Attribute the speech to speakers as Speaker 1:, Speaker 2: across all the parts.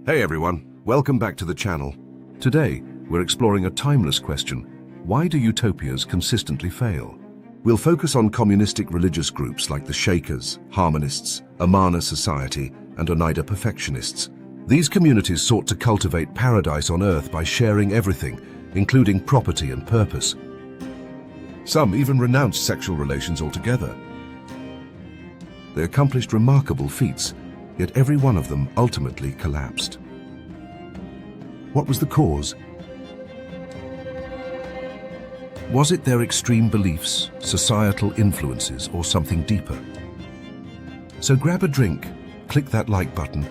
Speaker 1: Hey everyone, welcome back to the channel. Today, we're exploring a timeless question. Why do utopias consistently fail? We'll focus on communistic religious groups like the Shakers, Harmonists, Amana Society, and Oneida Perfectionists. These communities sought to cultivate paradise on earth by sharing everything, including property and purpose. Some even renounced sexual relations altogether. They accomplished remarkable feats, yet every one of them ultimately collapsed. What was the cause? Was it their extreme beliefs, societal influences, or something deeper? So grab a drink, click that like button,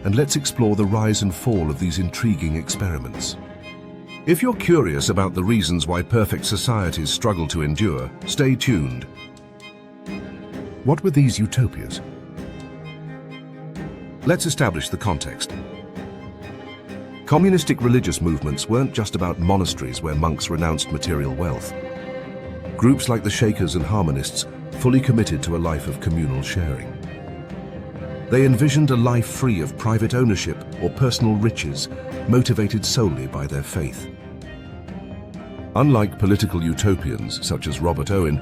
Speaker 1: and let's explore the rise and fall of these intriguing experiments. If you're curious about the reasons why perfect societies struggle to endure, stay tuned. What were these utopias? Let's establish the context. Communistic religious movements weren't just about monasteries where monks renounced material wealth. Groups like the Shakers and Harmonists fully committed to a life of communal sharing. They envisioned a life free of private ownership or personal riches, motivated solely by their faith. Unlike political utopians such as Robert Owen,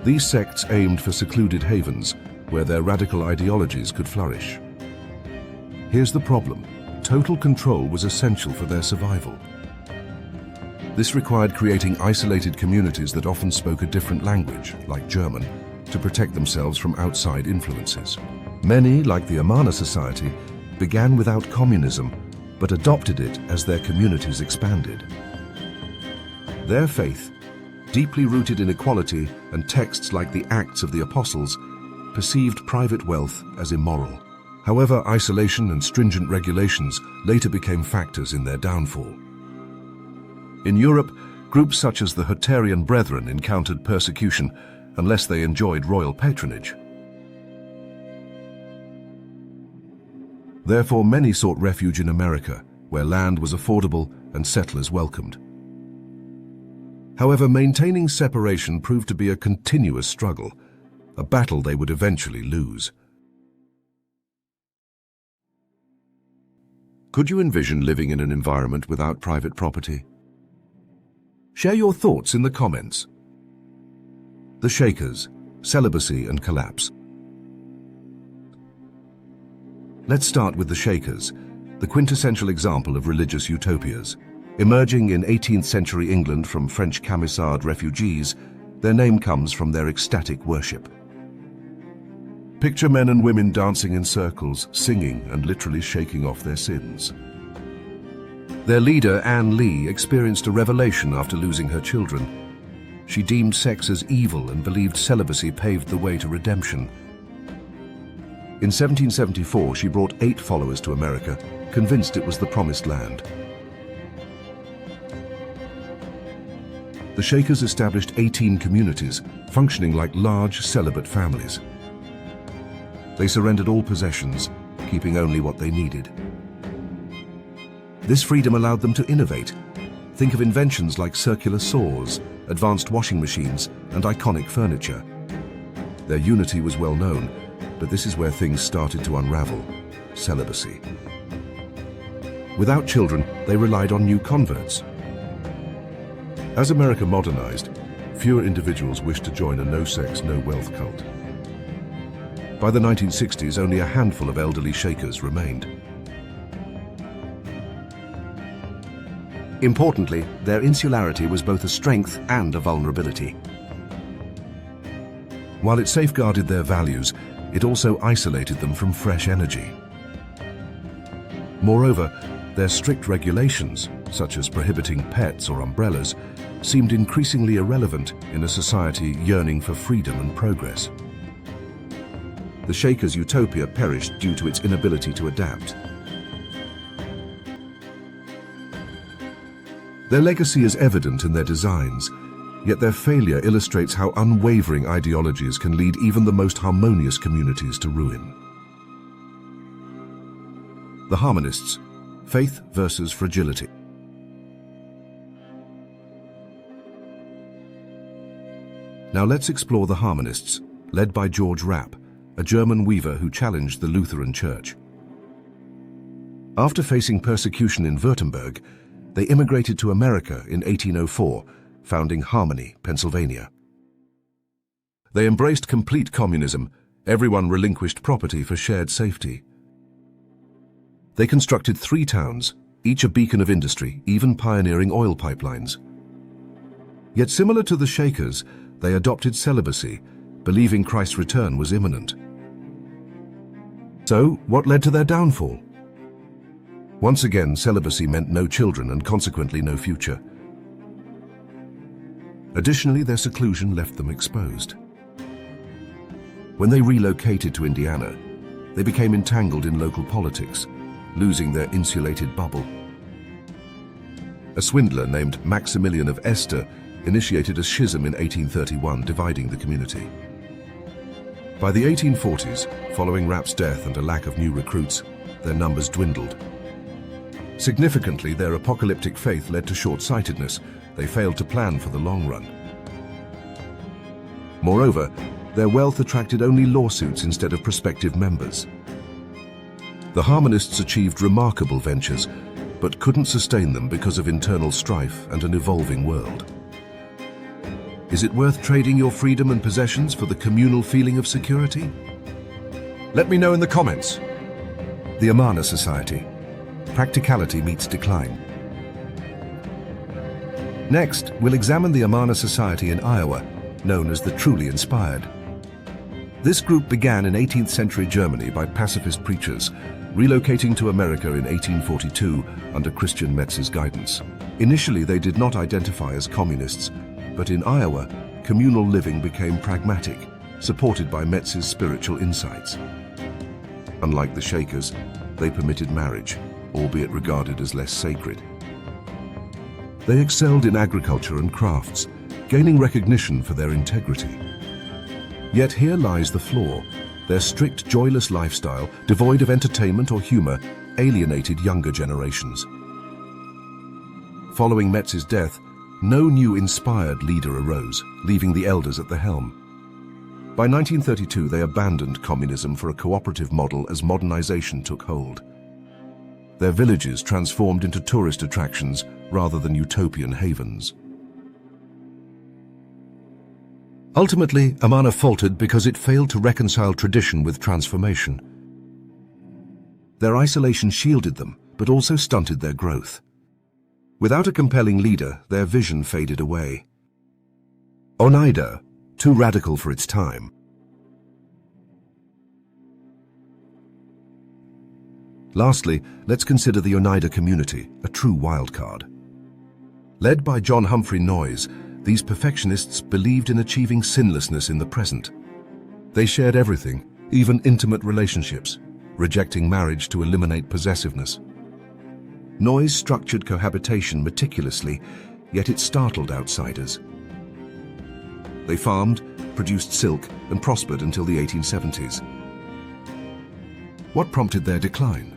Speaker 1: these sects aimed for secluded havens where their radical ideologies could flourish. Here's the problem. Total control was essential for their survival. This required creating isolated communities that often spoke a different language, like German, to protect themselves from outside influences. Many, like the Amana Society, began without communism, but adopted it as their communities expanded. Their faith, deeply rooted in equality and texts like the Acts of the Apostles, perceived private wealth as immoral. However, isolation and stringent regulations later became factors in their downfall. In Europe, groups such as the Hutterian Brethren encountered persecution unless they enjoyed royal patronage. Therefore, many sought refuge in America, where land was affordable and settlers welcomed. However, maintaining separation proved to be a continuous struggle, a battle they would eventually lose. Could you envision living in an environment without private property? Share your thoughts in the comments. The Shakers, Celibacy and Collapse. Let's start with the Shakers, the quintessential example of religious utopias. Emerging in 18th century England from French Camisard refugees, their name comes from their ecstatic worship. Picture men and women dancing in circles, singing and literally shaking off their sins. Their leader, Anne Lee, experienced a revelation after losing her children. She deemed sex as evil and believed celibacy paved the way to redemption. In 1774, she brought 8 followers to America, convinced it was the promised land. The Shakers established 18 communities, functioning like large celibate families. They surrendered all possessions, keeping only what they needed. This freedom allowed them to innovate. Think of inventions like circular saws, advanced washing machines, and iconic furniture. Their unity was well known, but this is where things started to unravel: celibacy. Without children, they relied on new converts. As America modernized, fewer individuals wished to join a no-sex, no-wealth cult. By the 1960s, only a handful of elderly Shakers remained. Importantly, their insularity was both a strength and a vulnerability. While it safeguarded their values, it also isolated them from fresh energy. Moreover, their strict regulations, such as prohibiting pets or umbrellas, seemed increasingly irrelevant in a society yearning for freedom and progress. The Shakers' utopia perished due to its inability to adapt. Their legacy is evident in their designs, yet their failure illustrates how unwavering ideologies can lead even the most harmonious communities to ruin. The Harmonists, faith versus fragility. Now let's explore the Harmonists, led by George Rapp, a German weaver who challenged the Lutheran Church. After facing persecution in Württemberg, they immigrated to America in 1804, founding Harmony, Pennsylvania. They embraced complete communism. Everyone relinquished property for shared safety. They constructed 3 towns, each a beacon of industry, even pioneering oil pipelines. Yet similar to the Shakers, they adopted celibacy, believing Christ's return was imminent. So, what led to their downfall? Once again, celibacy meant no children and consequently no future. Additionally, their seclusion left them exposed. When they relocated to Indiana, they became entangled in local politics, losing their insulated bubble. A swindler named Maximilian of Este initiated a schism in 1831, dividing the community. By the 1840s, following Rapp's death and a lack of new recruits, their numbers dwindled. Significantly, their apocalyptic faith led to short-sightedness. They failed to plan for the long run. Moreover, their wealth attracted only lawsuits instead of prospective members. The Harmonists achieved remarkable ventures, but couldn't sustain them because of internal strife and an evolving world. Is it worth trading your freedom and possessions for the communal feeling of security? Let me know in the comments. The Amana Society. Practicality meets decline. Next, we'll examine the Amana Society in Iowa, known as the Truly Inspired. This group began in 18th century Germany by pacifist preachers, relocating to America in 1842 under Christian Metz's guidance. Initially, they did not identify as communists, but in Iowa, communal living became pragmatic, supported by Metz's spiritual insights. Unlike the Shakers, they permitted marriage, albeit regarded as less sacred. They excelled in agriculture and crafts, gaining recognition for their integrity. Yet here lies the flaw. Their strict, joyless lifestyle, devoid of entertainment or humor, alienated younger generations. Following Metz's death, no new inspired leader arose, leaving the elders at the helm. By 1932, they abandoned communism for a cooperative model as modernization took hold. Their villages transformed into tourist attractions rather than utopian havens. Ultimately, Amana faltered because it failed to reconcile tradition with transformation. Their isolation shielded them, but also stunted their growth. Without a compelling leader, their vision faded away. Oneida, too radical for its time. Lastly, let's consider the Oneida community, a true wildcard. Led by John Humphrey Noyes, these perfectionists believed in achieving sinlessness in the present. They shared everything, even intimate relationships, rejecting marriage to eliminate possessiveness. Noyes structured cohabitation meticulously, yet it startled outsiders. They farmed, produced silk, and prospered until the 1870s. What prompted their decline?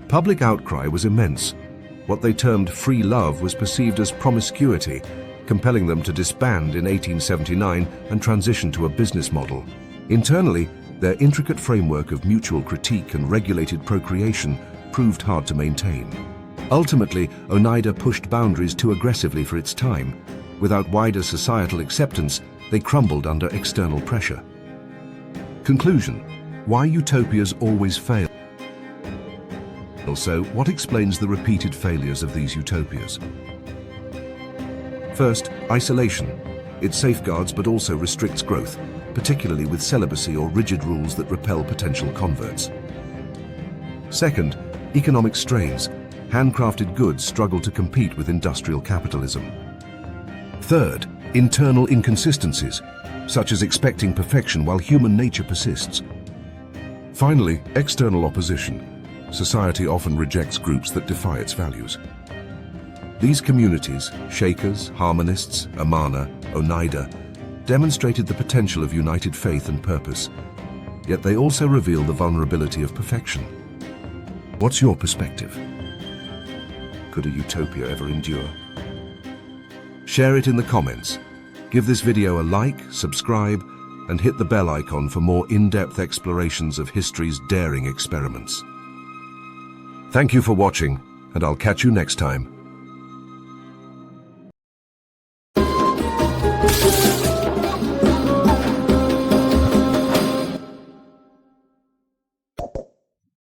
Speaker 1: Public outcry was immense. What they termed free love was perceived as promiscuity, compelling them to disband in 1879 and transition to a business model. Internally, their intricate framework of mutual critique and regulated procreation proved hard to maintain. Ultimately, Oneida pushed boundaries too aggressively for its time. Without wider societal acceptance, they crumbled under external pressure. Conclusion: why utopias always fail? Also, what explains the repeated failures of these utopias? First, isolation. It safeguards but also restricts growth, particularly with celibacy or rigid rules that repel potential converts. Second, economic strains. Handcrafted goods struggle to compete with industrial capitalism. Third, internal inconsistencies, such as expecting perfection while human nature persists. Finally, external opposition. Society often rejects groups that defy its values. These communities, Shakers, Harmonists, Amana, Oneida, demonstrated the potential of united faith and purpose, yet they also reveal the vulnerability of perfection. What's your perspective? Could a utopia ever endure? Share it in the comments. Give this video a like, subscribe, and hit the bell icon for more in-depth explorations of history's daring experiments. Thank you for watching, and I'll catch you next time.